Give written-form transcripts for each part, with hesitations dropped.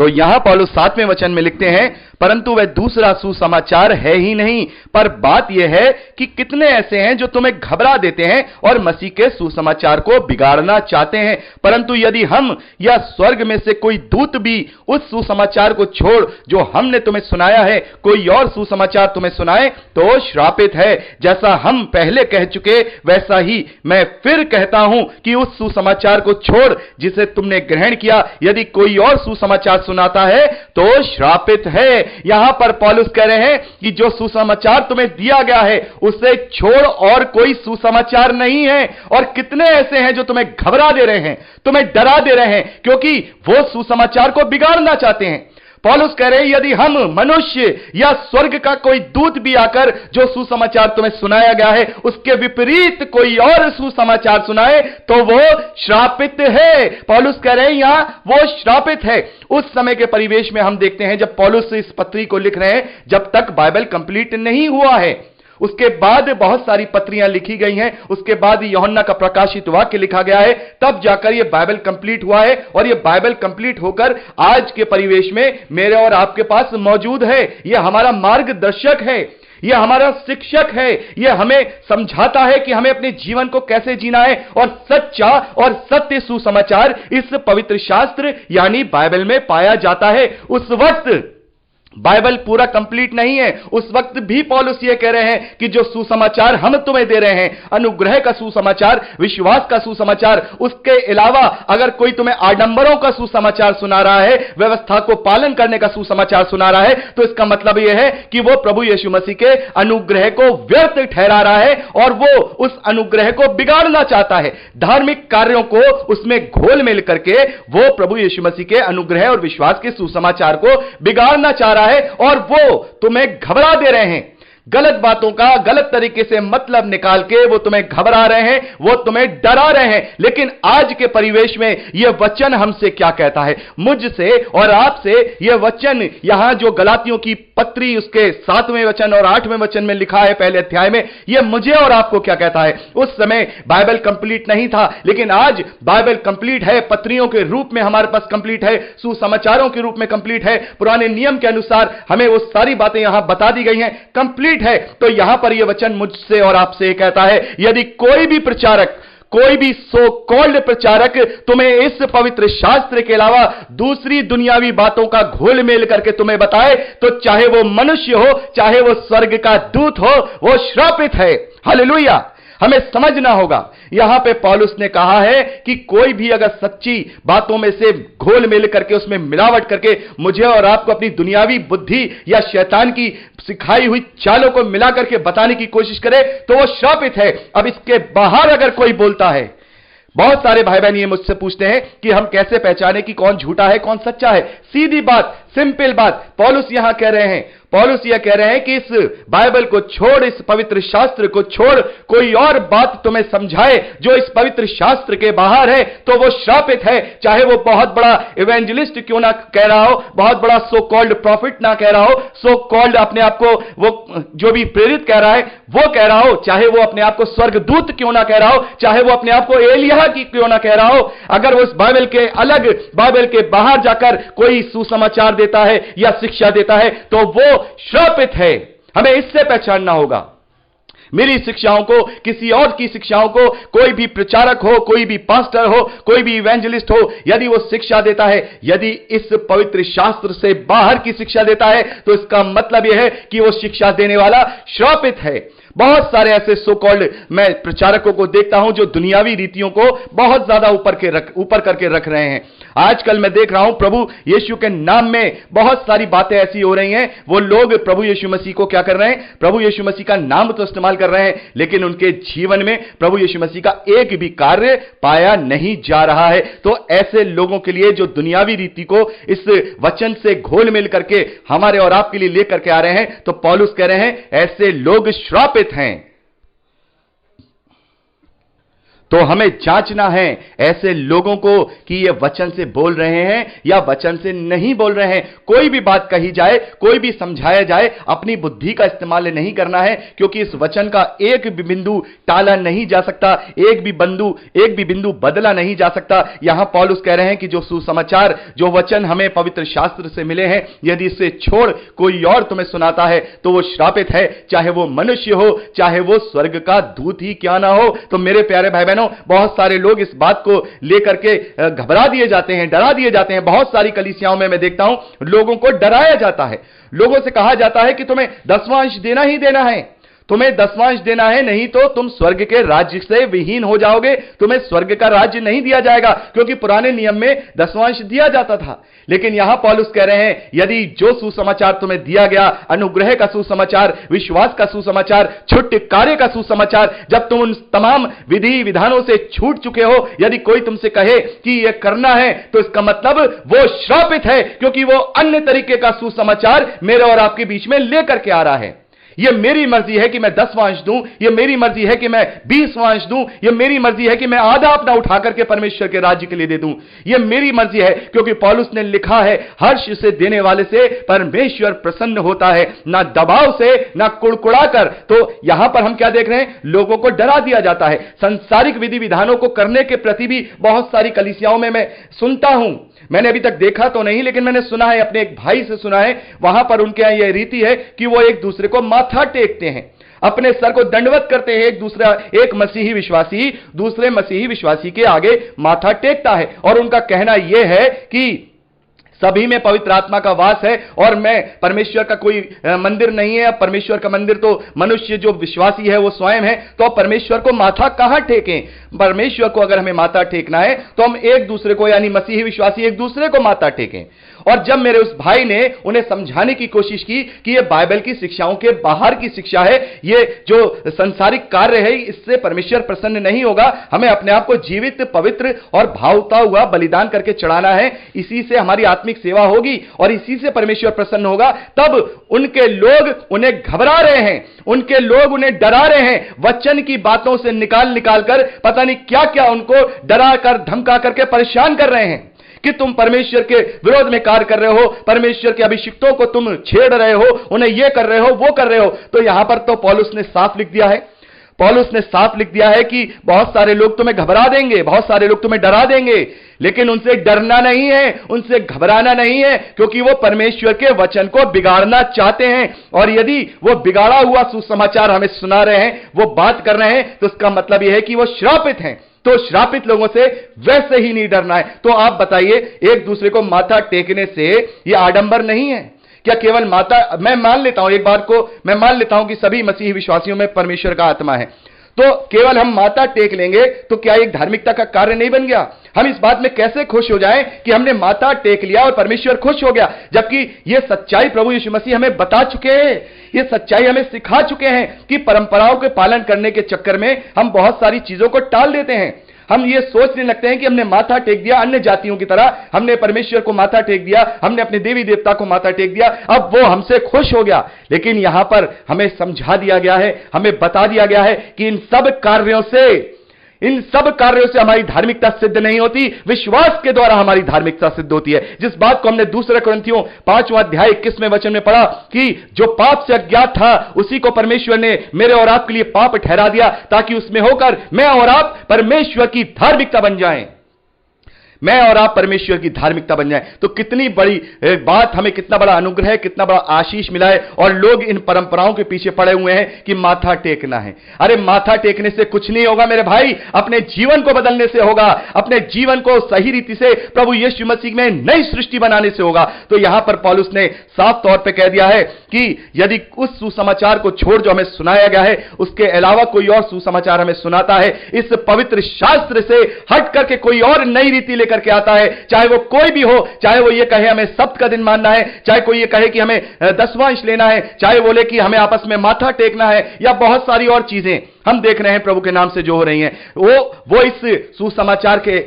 तो यहां पौलुस 7वें वचन में लिखते हैं, परंतु वह दूसरा सुसमाचार है ही नहीं, पर बात यह है कि कितने ऐसे हैं जो तुम्हें घबरा देते हैं और मसीह के सुसमाचार को बिगाड़ना चाहते हैं। परंतु यदि हम या स्वर्ग में से कोई दूत भी उस सुसमाचार को छोड़ जो हमने तुम्हें सुनाया है, कोई और सुसमाचार तुम्हें सुनाए, तो श्रापित है। जैसा हम पहले कह चुके, वैसा ही मैं फिर कहता हूं कि उस सुसमाचार को छोड़ जिसे तुमने ग्रहण किया, यदि कोई और सुसमाचार सुनाता है तो श्रापित है। यहां पर पौलुस कह रहे हैं कि जो सुसमाचार तुम्हें दिया गया है उसे छोड़ और कोई सुसमाचार नहीं है। और कितने ऐसे हैं जो तुम्हें घबरा दे रहे हैं, तुम्हें डरा दे रहे हैं, क्योंकि वो सुसमाचार को बिगाड़ना चाहते हैं। पौलुस कह रहे हैं, यदि हम मनुष्य या स्वर्ग का कोई दूत भी आकर जो सुसमाचार तुम्हें सुनाया गया है उसके विपरीत कोई और सुसमाचार सुनाए तो वो श्रापित है। पौलुस कह रहे हैं यहां वो श्रापित है। उस समय के परिवेश में हम देखते हैं जब पौलुस इस पत्री को लिख रहे हैं, जब तक बाइबल कंप्लीट नहीं हुआ है, उसके बाद बहुत सारी पत्रियां लिखी गई हैं, उसके बाद यूहन्ना का प्रकाशित वाक्य लिखा गया है, तब जाकर यह बाइबल कंप्लीट हुआ है। और यह बाइबल कंप्लीट होकर आज के परिवेश में मेरे और आपके पास मौजूद है। यह हमारा मार्गदर्शक है, यह हमारा शिक्षक है, यह हमें समझाता है कि हमें अपने जीवन को कैसे जीना है। और सच्चा और सत्य सुसमाचार इस पवित्र शास्त्र यानी बाइबल में पाया जाता है। उस वक्त बाइबल पूरा कंप्लीट नहीं है, उस वक्त भी पौलुस ये कह रहे हैं कि जो सुसमाचार हम तुम्हें दे रहे हैं, अनुग्रह का सुसमाचार, विश्वास का सुसमाचार, उसके अलावा अगर कोई तुम्हें आडंबरों का सुसमाचार सुना रहा है, व्यवस्था को पालन करने का सुसमाचार सुना रहा है, तो इसका मतलब यह है कि वो प्रभु यीशु मसीह के अनुग्रह को व्यर्थ ठहरा रहा है और वो उस अनुग्रह को बिगाड़ना चाहता है। धार्मिक कार्यों को उसमें घोल मिल करके वो प्रभु यीशु मसीह के अनुग्रह और विश्वास के सुसमाचार को बिगाड़ना चाह रहा है और वो तुम्हें घबरा दे रहे हैं। गलत बातों का गलत तरीके से मतलब निकाल के वो तुम्हें घबरा रहे हैं, वो तुम्हें डरा रहे हैं। लेकिन आज के परिवेश में यह वचन हमसे क्या कहता है, मुझसे और आपसे यह वचन यहां जो गलातियों की पत्री उसके 7वें वचन और 8वें वचन में लिखा है पहले अध्याय में, यह मुझे और आपको क्या कहता है। उस समय बाइबल कंप्लीट नहीं था, लेकिन आज बाइबल कंप्लीट है, पत्रियों के रूप में हमारे पास कंप्लीट है, सुसमाचारों के रूप में कंप्लीट है। पुराने नियम के अनुसार हमें वो सारी बातें यहां बता दी गई हैं, कंप्लीट है। तो यहां पर यह वचन मुझसे और आपसे कहता है, यदि कोई भी प्रचारक, कोई भी सो कॉल्ड प्रचारक तुम्हें इस पवित्र शास्त्र के अलावा दूसरी दुनियावी बातों का घोल मेल करके तुम्हें बताए, तो चाहे वो मनुष्य हो, चाहे वो स्वर्ग का दूत हो, वो श्रापित है। हालेलुया। हमें समझना होगा, यहां पे पौलुस ने कहा है कि कोई भी अगर सच्ची बातों में से घोल मेल करके उसमें मिलावट करके मुझे और आपको अपनी दुनियावी बुद्धि या शैतान की सिखाई हुई चालों को मिला करके बताने की कोशिश करे तो वो श्रापित है। अब इसके बाहर अगर कोई बोलता है, बहुत सारे भाई बहन ये मुझसे पूछते हैं कि हम कैसे पहचाने कि कौन झूठा है कौन सच्चा है। सीधी बात, सिंपल बात पौलुस यहां कह रहे हैं। पौलुस यह कह रहे हैं कि इस बाइबल को छोड़, इस पवित्र शास्त्र को छोड़, कोई और बात तुम्हें समझाए जो इस पवित्र शास्त्र के बाहर है तो वो श्रापित है। चाहे वो बहुत बड़ा इवेंजलिस्ट क्यों ना कह रहा हो, बहुत बड़ा सो कॉल्ड प्रॉफिट ना कह रहा हो, सो कॉल्ड अपने आप को वो जो भी प्रेरित कह रहा है वो कह रहा हो, चाहे वो अपने आप को स्वर्गदूत क्यों ना कह रहा हो, चाहे वो अपने आप को एलिया की क्यों ना कह रहा हो, अगर वो इस बाइबल के अलग, बाइबल के बाहर जाकर कोई सुसमाचार देता है या शिक्षा देता है तो वो श्रापित है। हमें इससे पहचानना होगा। मेरी शिक्षाओं को, किसी और की शिक्षाओं को, कोई भी प्रचारक हो, कोई भी पास्टर हो, कोई भी इवेंजलिस्ट हो, यदि वो शिक्षा देता है, यदि इस पवित्र शास्त्र से बाहर की शिक्षा देता है तो इसका मतलब यह है कि वो शिक्षा देने वाला श्रापित है। बहुत सारे ऐसे सो कॉल्ड मैं प्रचारकों को देखता हूं जो दुनियावी रीतियों को बहुत ज्यादा ऊपर करके रख रहे हैं। आजकल मैं देख रहा हूं प्रभु यीशु के नाम में बहुत सारी बातें ऐसी हो रही हैं। वो लोग प्रभु यीशु मसीह को क्या कर रहे हैं, प्रभु यीशु मसीह का नाम तो इस्तेमाल कर रहे हैं, लेकिन उनके जीवन में प्रभु यीशु मसीह का एक भी कार्य पाया नहीं जा रहा है। तो ऐसे लोगों के लिए जो दुनियावी रीति को इस वचन से घोल मिल करके हमारे और आपके लिए लेकर के आ रहे हैं, तो पौलुस कह रहे हैं ऐसे लोग श्रापित हैं। तो हमें जांचना है ऐसे लोगों को कि ये वचन से बोल रहे हैं या वचन से नहीं बोल रहे हैं। कोई भी बात कही जाए, कोई भी समझाया जाए, अपनी बुद्धि का इस्तेमाल नहीं करना है, क्योंकि इस वचन का एक भी बिंदु टाला नहीं जा सकता, एक भी बिंदु बदला नहीं जा सकता। यहां पौलुस कह रहे हैं कि जो सुसमाचार, जो वचन हमें पवित्र शास्त्र से मिले हैं, यदि इसे छोड़ कोई और तुम्हें सुनाता है तो वो श्रापित है, चाहे वो मनुष्य हो, चाहे वो स्वर्ग का दूत ही क्यों ना हो। तो मेरे प्यारे भाई बहनों, बहुत सारे लोग इस बात को लेकर के घबरा दिए जाते हैं, डरा दिए जाते हैं। बहुत सारी कलीसियाओं में मैं देखता हूं लोगों को डराया जाता है, लोगों से कहा जाता है कि तुम्हें दसवांश देना ही देना है, तुम्हें दसवांश देना है, नहीं तो तुम स्वर्ग के राज्य से विहीन हो जाओगे, तुम्हें स्वर्ग का राज्य नहीं दिया जाएगा। क्योंकि पुराने नियम में दसवांश दिया जाता था। लेकिन यहां पौलुस कह रहे हैं, यदि जो सुसमाचार तुम्हें दिया गया, अनुग्रह का सुसमाचार, विश्वास का सुसमाचार, छुटकारे का सुसमाचार, जब तुम उन तमाम विधि विधानों से छूट चुके हो, यदि कोई तुमसे कहे कि यह करना है, तो इसका मतलब वो श्रापित है, क्योंकि वो अन्य तरीके का सुसमाचार मेरे और आपके बीच में लेकर के आ रहा है। यह मेरी मर्जी है कि मैं 10वांश दूं, यह मेरी मर्जी है कि मैं 20वांश दूं, यह मेरी मर्जी है कि मैं आधा अपना उठा करके परमेश्वर के राज्य के लिए दे दूं। यह मेरी मर्जी है, क्योंकि पौलुस ने लिखा है, हर्ष से देने वाले से परमेश्वर प्रसन्न होता है, ना दबाव से, ना कुड़कुड़ा कर। तो यहां पर हम क्या देख रहे हैं, लोगों को डरा दिया जाता है। सांसारिक विधि विधानों को करने के प्रति भी बहुत सारी कलीसियाओं में मैं सुनता हूं, मैंने अभी तक देखा तो नहीं, लेकिन मैंने सुना है, अपने एक भाई से सुना है, वहां पर उनके यहां यह रीति है कि वो एक दूसरे को माथा टेकते हैं, अपने सर को दंडवत करते हैं। एक मसीही विश्वासी दूसरे मसीही विश्वासी के आगे माथा टेकता है, और उनका कहना यह है कि सभी में पवित्र आत्मा का वास है, और मैं परमेश्वर का कोई मंदिर नहीं है। परमेश्वर का मंदिर तो मनुष्य जो विश्वासी है वो स्वयं है, तो परमेश्वर को माथा कहां टेकें? परमेश्वर को अगर हमें माथा टेकना है तो हम एक दूसरे को, यानी मसीही विश्वासी एक दूसरे को माथा टेकें। और जब मेरे उस भाई ने उन्हें समझाने की कोशिश की कि यह बाइबल की शिक्षाओं के बाहर की शिक्षा है, ये जो संसारिक कार्य है, इससे परमेश्वर प्रसन्न नहीं होगा, हमें अपने आप को जीवित, पवित्र और भावता हुआ बलिदान करके चढ़ाना है, इसी से हमारी आत्मिक सेवा होगी और इसी से परमेश्वर प्रसन्न होगा। तब उनके लोग उन्हें घबरा रहे हैं, उनके लोग उन्हें डरा रहे हैं, वचन की बातों से निकाल कर पता नहीं क्या क्या उनको डरा कर, धमका करके परेशान कर रहे हैं कि तुम परमेश्वर के विरोध में कार्य कर रहे हो, परमेश्वर के अभिषिक्तों को तुम छेड़ रहे हो, उन्हें यह कर रहे हो, वो कर रहे हो। तो यहां पर तो पौलुस ने साफ लिख दिया है, पौलुस ने साफ लिख दिया है कि बहुत सारे लोग तुम्हें घबरा देंगे, बहुत सारे लोग तुम्हें डरा देंगे, लेकिन उनसे डरना नहीं है, उनसे घबराना नहीं है, क्योंकि वो परमेश्वर के वचन को बिगाड़ना चाहते हैं। और यदि वो बिगाड़ा हुआ सुसमाचार हमें सुना रहे हैं, वो बात कर रहे हैं, तो इसका मतलब यह है कि वो श्रापित हैं। तो श्रापित लोगों से वैसे ही नहीं डरना है। तो आप बताइए, एक दूसरे को माथा टेकने से यह आडंबर नहीं है क्या? केवल माथा, मैं मान लेता हूं, एक बात को मैं मान लेता हूं कि सभी मसीही विश्वासियों में परमेश्वर का आत्मा है, तो केवल हम माथा टेक लेंगे तो क्या एक धार्मिकता का कार्य नहीं बन गया? हम इस बात में कैसे खुश हो जाएं कि हमने माथा टेक लिया और परमेश्वर खुश हो गया, जबकि यह सच्चाई प्रभु यीशु मसीह हमें बता चुके हैं, यह सच्चाई हमें सिखा चुके हैं कि परंपराओं के पालन करने के चक्कर में हम बहुत सारी चीजों को टाल देते हैं। हम ये सोचने लगते हैं कि हमने माथा टेक दिया, अन्य जातियों की तरह हमने परमेश्वर को माथा टेक दिया, हमने अपने देवी देवता को माथा टेक दिया, अब वो हमसे खुश हो गया। लेकिन यहां पर हमें समझा दिया गया है, हमें बता दिया गया है कि इन सब कार्यों से हमारी धार्मिकता सिद्ध नहीं होती, विश्वास के द्वारा हमारी धार्मिकता सिद्ध होती है। जिस बात को हमने दूसरे कुरिन्थियों 5वां अध्याय 21वें वचन में पढ़ा कि जो पाप से अज्ञात था उसी को परमेश्वर ने मेरे और आपके लिए पाप ठहरा दिया, ताकि उसमें होकर मैं और आप परमेश्वर की धार्मिकता बन जाएं, मैं और आप परमेश्वर की धार्मिकता बन जाएं। तो कितनी बड़ी बात, हमें कितना बड़ा अनुग्रह, कितना बड़ा आशीष मिला है। और लोग इन परंपराओं के पीछे पड़े हुए हैं कि माथा टेकना है। अरे माथा टेकने से कुछ नहीं होगा मेरे भाई, अपने जीवन को बदलने से होगा, अपने जीवन को सही रीति से प्रभु यीशु मसीह में नई सृष्टि बनाने से होगा। तो यहां पर पौलुस ने साफ तौर पर कह दिया है कि यदि उस सुसमाचार को छोड़ जो हमें सुनाया गया है, उसके अलावा कोई और सुसमाचार हमें सुनाता है, इस पवित्र शास्त्र से हट करके कोई और नई रीति करके आता है, चाहे वो कोई भी हो, चाहे वो ये कहे हमें सप्त का दिन मानना है, चाहे कोई ये कहे कि हमें दसवांश लेना है, चाहे बोले कि हमें आपस में माथा टेकना है, या बहुत सारी और चीजें हम देख रहे हैं प्रभु के नाम से जो हो रही हैं, वो इस सुसमाचार के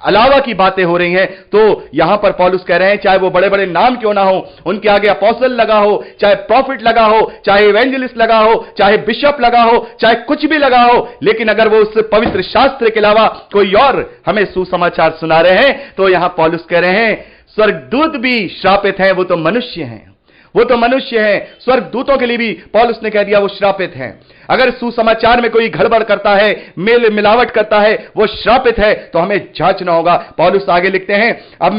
अलावा की बातें हो रही हैं। तो यहां पर पौलुस कह रहे हैं चाहे वो बड़े बड़े नाम क्यों ना हो, उनके आगे अपोस्टल लगा हो, चाहे प्रॉफिट लगा हो, चाहे इवेंजलिस्ट लगा हो, चाहे बिशप लगा हो, चाहे कुछ भी लगा हो, लेकिन अगर वो उस पवित्र शास्त्र के अलावा कोई और हमें सुसमाचार सुना रहे हैं, तो यहां पौलुस कह रहे हैं स्वर्गदूत भी श्रापित हैं, वो तो मनुष्य हैं, वो तो मनुष्य हैं। स्वर्गदूतों के लिए भी पौलुस ने कह दिया वो श्रापित हैं। अगर सुसमाचार में कोई गड़बड़ करता है, मेल मिलावट करता है, वो श्रापित है, तो हमें जांचना होगा। पौलुस आगे लिखते हैं अब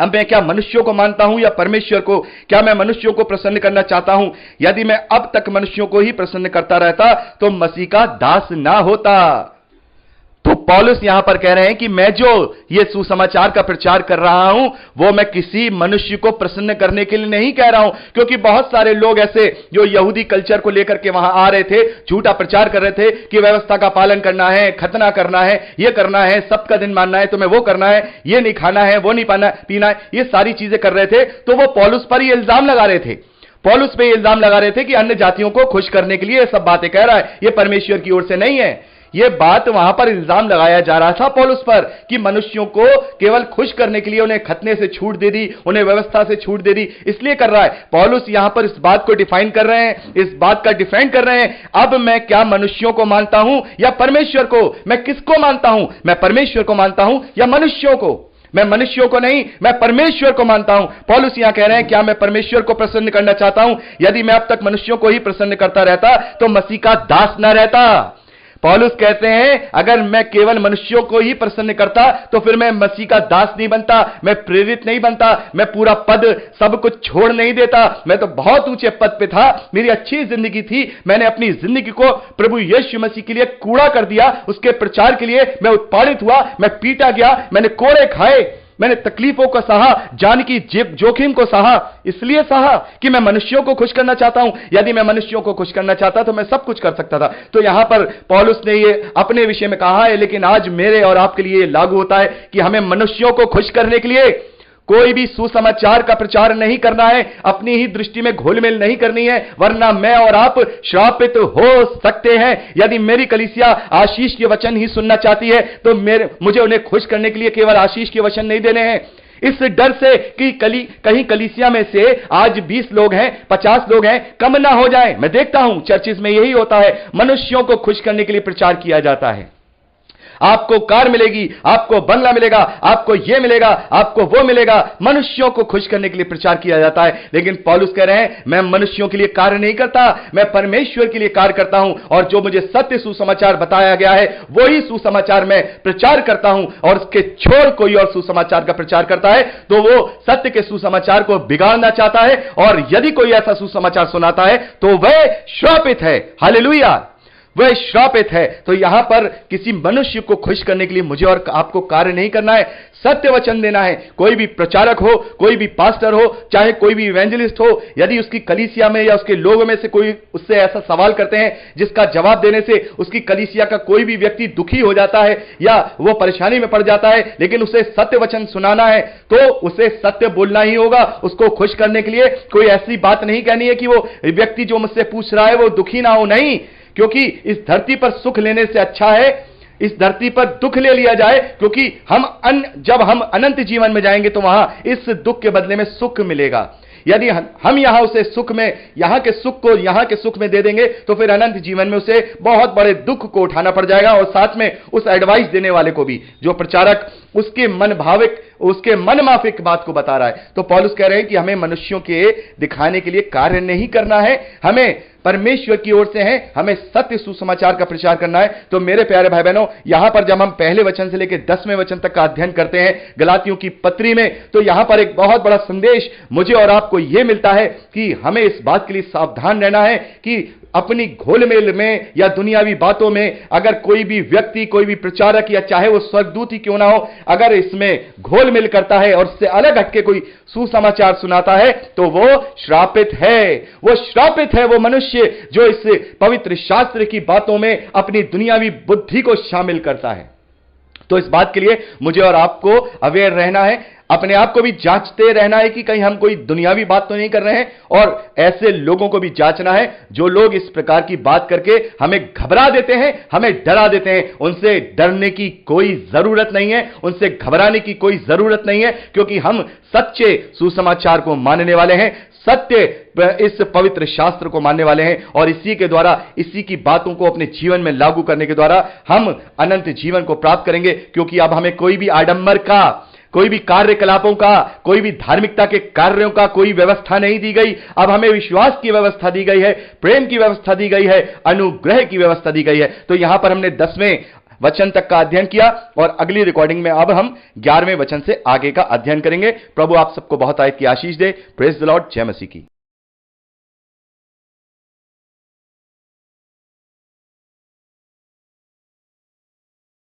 मैं क्या मनुष्यों को मानता हूं या परमेश्वर को? क्या मैं मनुष्यों को प्रसन्न करना चाहता हूं? यदि मैं अब तक मनुष्यों को ही प्रसन्न करता रहता तो मसीह का दास ना होता। तो पौलुस यहां पर कह रहे हैं कि मैं जो ये सुसमाचार का प्रचार कर रहा हूं वो मैं किसी मनुष्य को प्रसन्न करने के लिए नहीं कह रहा हूं, क्योंकि बहुत सारे लोग ऐसे जो यहूदी कल्चर को लेकर के वहां आ रहे थे, झूठा प्रचार कर रहे थे कि व्यवस्था का पालन करना है, खतना करना है, ये करना है, सबका दिन मानना है, तुम्हें वो करना है, ये नहीं खाना है, वो नहीं पीना है, ये सारी चीजें कर रहे थे। तो वो पौलुस पर ये इल्जाम लगा रहे थे, पौलुस पे इल्जाम लगा रहे थे कि अन्य जातियों को खुश करने के लिए ये सब बातें कह रहा है, ये परमेश्वर की ओर से नहीं है। यह बात वहां पर इल्जाम लगाया जा रहा था पौलुस पर कि मनुष्यों को केवल खुश करने के लिए उन्हें खतने से छूट दे दी, उन्हें व्यवस्था से छूट दे दी, इसलिए कर रहा है। पौलुस यहां पर इस बात को डिफाइन कर रहे हैं, इस बात का डिफेंड कर रहे हैं। अब मैं क्या मनुष्यों को मानता हूं या परमेश्वर को? मैं किसको मानता हूं? मैं परमेश्वर को मानता हूं या मनुष्यों को? मैं मनुष्यों को नहीं, मैं परमेश्वर को मानता हूं। पौलुस यहां कह रहे हैं क्या मैं परमेश्वर को प्रसन्न करना चाहता हूं? यदि मैं अब तक मनुष्यों को ही प्रसन्न करता रहता तो मसीह का दास न रहता। पौलुस कहते हैं अगर मैं केवल मनुष्यों को ही प्रसन्न करता तो फिर मैं मसीह का दास नहीं बनता, मैं प्रेरित नहीं बनता, मैं पूरा पद सब कुछ छोड़ नहीं देता। मैं तो बहुत ऊंचे पद पे था, मेरी अच्छी जिंदगी थी, मैंने अपनी जिंदगी को प्रभु यीशु मसीह के लिए कूड़ा कर दिया, उसके प्रचार के लिए मैं उत्पादित हुआ, मैं पीटा गया, मैंने कोड़े खाए, मैंने तकलीफों को सहा, जान की जोखिम को सहा, इसलिए सहा कि मैं मनुष्यों को खुश करना चाहता हूं। यदि मैं मनुष्यों को खुश करना चाहता तो मैं सब कुछ कर सकता था। तो यहां पर पौलुस ने ये अपने विषय में कहा है, लेकिन आज मेरे और आपके लिए लागू होता है कि हमें मनुष्यों को खुश करने के लिए कोई भी सुसमाचार का प्रचार नहीं करना है, अपनी ही दृष्टि में घोलमेल नहीं करनी है, वरना मैं और आप श्रापित हो सकते हैं। यदि मेरी कलीसिया आशीष के वचन ही सुनना चाहती है तो मुझे उन्हें खुश करने के लिए केवल आशीष के वचन नहीं देने हैं, इस डर से कि कहीं कलीसिया में से आज 20 लोग हैं, 50 लोग हैं, कम ना हो जाए। मैं देखता हूं चर्चिस में यही होता है, मनुष्यों को खुश करने के लिए प्रचार किया जाता है। आपको कार मिलेगी, आपको बंगला मिलेगा, आपको यह मिलेगा, आपको वो मिलेगा, मनुष्यों को खुश करने के लिए प्रचार किया जाता है। लेकिन पौलुस कह रहे हैं मैं मनुष्यों के लिए कार्य नहीं करता, मैं परमेश्वर के लिए कार्य करता हूं, और जो मुझे सत्य सुसमाचार बताया गया है वही सुसमाचार मैं प्रचार करता हूं। और उसके छोड़ कोई और सुसमाचार का प्रचार करता है तो वो सत्य के सुसमाचार को बिगाड़ना चाहता है, और यदि कोई ऐसा सुसमाचार सुनाता है तो वह श्रापित है। हालेलुया, वह श्रापित है। तो यहां पर किसी मनुष्य को खुश करने के लिए मुझे और आपको कार्य नहीं करना है, सत्य वचन देना है। कोई भी प्रचारक हो, कोई भी पास्टर हो, चाहे कोई भी इवेंजलिस्ट हो, यदि उसकी कलीसिया में या उसके लोगों में से कोई उससे ऐसा सवाल करते हैं जिसका जवाब देने से उसकी कलीसिया का कोई भी व्यक्ति दुखी हो जाता है या वो परेशानी में पड़ जाता है, लेकिन उसे सत्य वचन सुनाना है तो उसे सत्य बोलना ही होगा। उसको खुश करने के लिए कोई ऐसी बात नहीं कहनी है कि वो व्यक्ति जो मुझसे पूछ रहा है वो दुखी ना हो, नहीं, क्योंकि इस धरती पर सुख लेने से अच्छा है इस धरती पर दुख ले लिया जाए, क्योंकि जब हम अनंत जीवन में जाएंगे तो वहां इस दुख के बदले में सुख मिलेगा। यदि हम यहां उसे सुख में, यहां के सुख को यहां के सुख में दे देंगे तो फिर अनंत जीवन में उसे बहुत बड़े दुख को उठाना पड़ जाएगा, और साथ में उस एडवाइस देने वाले को भी, जो प्रचारक उसके मन भाविक, उसके मन माफिक बात को बता रहा है। तो पौलुस कह रहे हैं कि हमें मनुष्यों के दिखाने के लिए कार्य नहीं करना है, हमें परमेश्वर की ओर से है, हमें सत्य सुसमाचार का प्रचार करना है। तो मेरे प्यारे भाई बहनों, यहां पर जब हम पहले वचन से लेकर 10वें वचन तक का अध्ययन करते हैं गलातियों की पत्री में, तो यहां पर एक बहुत बड़ा संदेश मुझे और आपको यह मिलता है कि हमें इस बात के लिए सावधान रहना है कि अपनी घोलमेल में या दुनियावी बातों में अगर कोई भी व्यक्ति, कोई भी प्रचारक या चाहे वो स्वर्गदूत ही क्यों ना हो, अगर इसमें घोलमेल करता है और उससे अलग हटके कोई सुसमाचार सुनाता है तो वो श्रापित है। वो श्रापित है वो मनुष्य जो इस पवित्र शास्त्र की बातों में अपनी दुनियावी बुद्धि को शामिल करता है। तो इस बात के लिए मुझे और आपको अवेयर रहना है। अपने आप को भी जांचते रहना है कि कहीं हम कोई दुनियावी बात तो नहीं कर रहे हैं, और ऐसे लोगों को भी जांचना है जो लोग इस प्रकार की बात करके हमें घबरा देते हैं, हमें डरा देते हैं। उनसे डरने की कोई जरूरत नहीं है, उनसे घबराने की कोई जरूरत नहीं है, क्योंकि हम सच्चे सुसमाचार को मानने वाले हैं, सत्य इस पवित्र शास्त्र को मानने वाले हैं, और इसी के द्वारा, इसी की बातों को अपने जीवन में लागू करने के द्वारा हम अनंत जीवन को प्राप्त करेंगे। क्योंकि अब हमें कोई भी आडंबर का, कोई भी कार्यकलापों का, कोई भी धार्मिकता के कार्यों का कोई व्यवस्था नहीं दी गई। अब हमें विश्वास की व्यवस्था दी गई है, प्रेम की व्यवस्था दी गई है, अनुग्रह की व्यवस्था दी गई है। तो यहां पर हमने 10वें वचन तक का अध्ययन किया, और अगली रिकॉर्डिंग में अब हम 11वें वचन से आगे का अध्ययन करेंगे। प्रभु आप सबको बहुत आयत की आशीष दे। Praise the Lord. जय मसीह की।